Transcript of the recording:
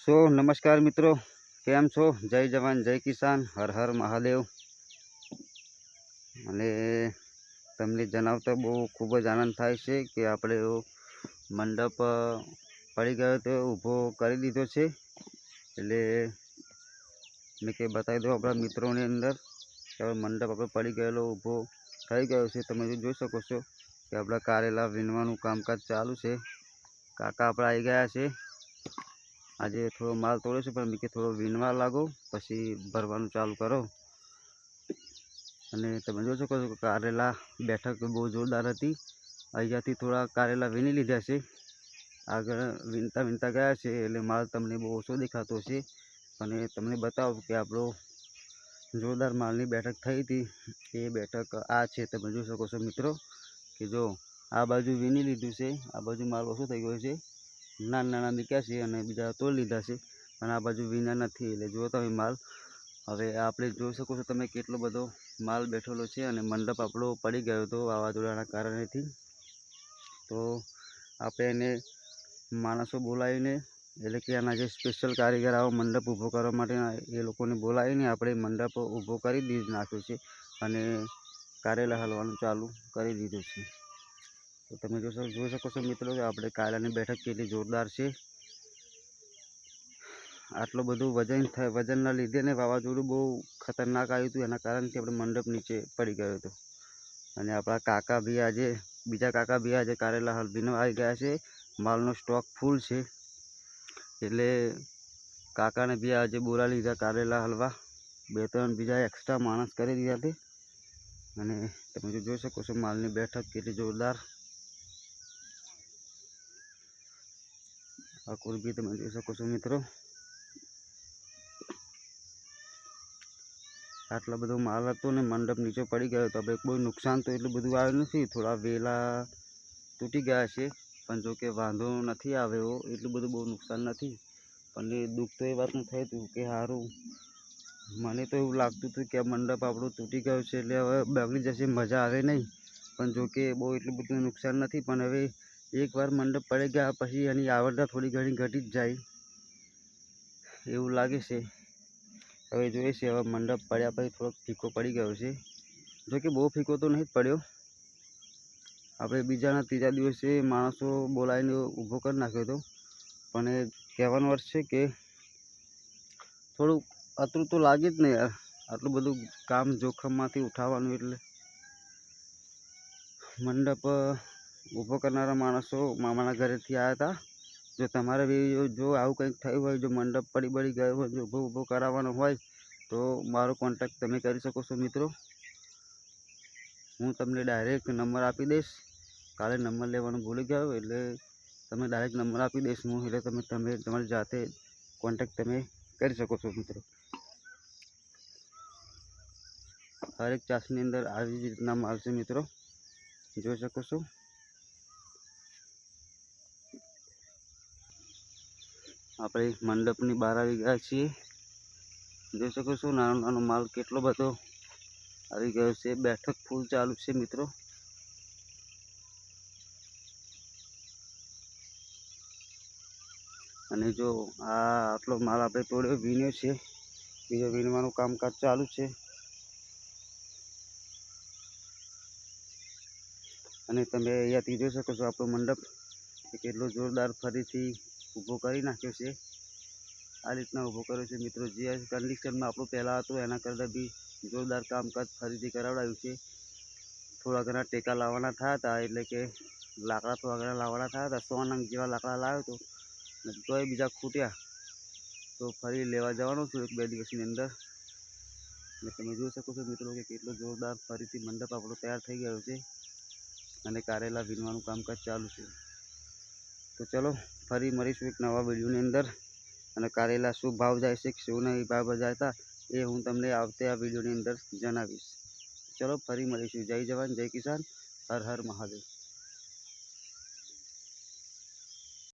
नमस्कार मित्रों, केम छो? जय जवान जय किसान, हर हर महादेव। અને તમને જણાવતા બહુ ખૂબ જ આનંદ થાય છે કે આપણે મંડપ પડી ગયો તો ઊભો કરી દીધો છે। એટલે મેં કે બતાવી દો આપણા મિત્રોની અંદર કે મંડપ આપણે પડી ગયેલો ઊભો થઈ ગયો છે। તમે જોઈ શકો છો કે આપણા કારેલા વીણવાનું કામકાજ ચાલુ છે। કાકા આપણા આવી ગયા છે। આજે થોડો માલ તોડ્યો છે, પણ મેં કે થોડો વીણવા લાગો પછી ભરવાનું ચાલુ કરો। અને તમે જોઈ શકો છો કે કારેલા બેઠક બહુ જોરદાર હતી। અહીંયાથી થોડા કારેલા વીણી લીધા છે। આગળ વીણતા ગયા છે એટલે માલ તમને બહુ ઓછો દેખાતો છે, અને તમને બતાવો કે આપણો જોરદાર માલની બેઠક થઈ હતી। એ બેઠક આ છે, તમે જોઈ શકો છો મિત્રો કે જો આ બાજુ વીણી લીધું છે, આ બાજુ માલ ઓછો થઈ ગયો છે। નાના મૂક્યા છે અને બીજા તોડી લીધા છે, પણ આ બાજુ વીણા નથી। એટલે જો તમે માલ હવે આપણે જોઈ શકો છો તમે કેટલો બધો માલ બેઠેલો છે, અને મંડપ આપણો પડી ગયો હતો વાવાઝોડાના કારણેથી। તો આપણે એને માણસો બોલાવીને, એટલે કે આના જે સ્પેશિયલ કારીગર આવો મંડપ ઊભો કરવા માટે એ લોકોને બોલાવીને આપણે મંડપ ઊભો કરી નાખ્યો છે, અને કારેલા હલવાનું ચાલુ કરી દીધું છે। તો તમે જોઈ શકો છો મિત્રો કે આપણે કારેલાની બેઠક કેટલી જોરદાર છે। આટલું બધું વજનના લીધે ને વાવાઝોડું બહુ ખતરનાક આવ્યું હતું, એના કારણથી આપણે મંડપ નીચે પડી ગયો હતો। અને આપણા કાકા બી આજે કારેલા હલવીનો આવી ગયા છે। માલનો સ્ટોક ફૂલ છે, એટલે કાકાને બી આજે બોલા લીધા કારેલા હલવા। 2-3 બીજા એક્સ્ટ્રા માણસ કરી દીધા છે। અને તમે જોઈ શકો છો માલની બેઠક કેટલી જોરદાર। આ કુરબી તમે જોઈ શકો છો મિત્રો। આટલો બધો માલ હતો ને મંડપ નીચે પડી ગયો તો આપણે કોઈ નુકસાન તો એટલું બધું આવ્યું નથી। થોડા વેલા તૂટી ગયા છે, પણ જો કે વાંધો નથી આવ્યો, એટલું બધું બહુ નુકસાન નથી। પણ એ દુઃખ તો એ વાતનું થયું હતું કે સારું, મને તો એવું લાગતું હતું કે આ મંડપ આપણો તૂટી ગયો છે એટલે હવે બગડી જશે, મજા આવે નહીં। પણ જો કે બહુ એટલું બધું નુકસાન નથી, પણ હવે એકવાર મંડપ પડી ગયા પછી એની આવડતા થોડી ઘણી ઘટી જ જાય એવું લાગે છે। હવે જોઈએ છે, હવે મંડપ પડ્યા પછી થોડોક ફીકો પડી ગયો છે। જો કે બહુ ફીકો તો નહીં જ પડ્યો। આપણે બીજાના ત્રીજા દિવસે માણસો બોલાવીને ઊભો કરી નાખ્યો હતો, પણ એ કહેવાનો અર્થ છે કે થોડુંક અતરું તો લાગે જ ને યાર, આટલું બધું કામ જોખમમાંથી ઉઠાવવાનું। એટલે મંડપ ઊભો કરનારા માણસો મામાના ઘરેથી આવ્યા હતા। જો તમારે બી જો આવું કંઈક થયું હોય, જો મંડપ પડી ગયો હોય, જો ઊભો કરાવવાનો હોય તો મારો કોન્ટેક્ટ તમે કરી શકો છો મિત્રો। હું તમને ડાયરેક્ટ નંબર આપી દઈશ। કાલે નંબર લેવાનું ભૂલી ગયો, એટલે તમે ડાયરેક્ટ નંબર આપી દઈશ હું, એટલે તમે તમારી જાતે કોન્ટેક્ટ તમે કરી શકો છો મિત્રો। હરેક ચાસની અંદર આવી જ રીતના માલ છે મિત્રો, જોઈ શકો છો। આપણે મંડપની બહાર આવી ગયા છીએ, જોઈ શકો છો નાનો માલ કેટલો બધો આવી ગયો છે। બેઠક ફૂલ ચાલુ છે મિત્રો। અને જો આટલો માલ આપણે તોડ્યો વીણ્યો છે, બીજો વીણવાનું કામકાજ ચાલુ છે। અને તમે અહીંયાથી જોઈ શકો છો આપણો મંડપ કેટલો જોરદાર ફરીથી ઊભો કરી નાખ્યો છે। આ રીતના ઊભો કર્યો છે મિત્રો। જે કન્ડિશનમાં આપણું પહેલાં હતું એના કરતાં બી જોરદાર કામકાજ ફરીથી કરાવડાવ્યું છે। થોડા ઘણા ટેકા લાવવાના થયા હતા, એટલે કે લાકડા થોડા ઘણા લાવવાના થયા હતા। 100 નંગ જેવા લાકડા લાવ્યો હતો, તોય બીજા ખૂટ્યા, તો ફરી લેવા જવાનો છું 1-2 દિવસની અંદર। અને તમે જોઈ શકો છો મિત્રો કે કેટલો જોરદાર ફરીથી મંડપ આપણો તૈયાર થઈ ગયો છે, અને કારેલા વીણવાનું કામકાજ ચાલુ છે। તો ચલો ફરી મળીશું એક નવા વિડીયોની અંદર, અને કારેલા શું ભાવ જાય છે, શું નહીં ભાવ જતા એ હું તમને આવતા આ વિડીયોની અંદર જણાવીશ। ચલો ફરી મળીશું। જય જવાન જય કિસાન, હર હર મહાદેવ।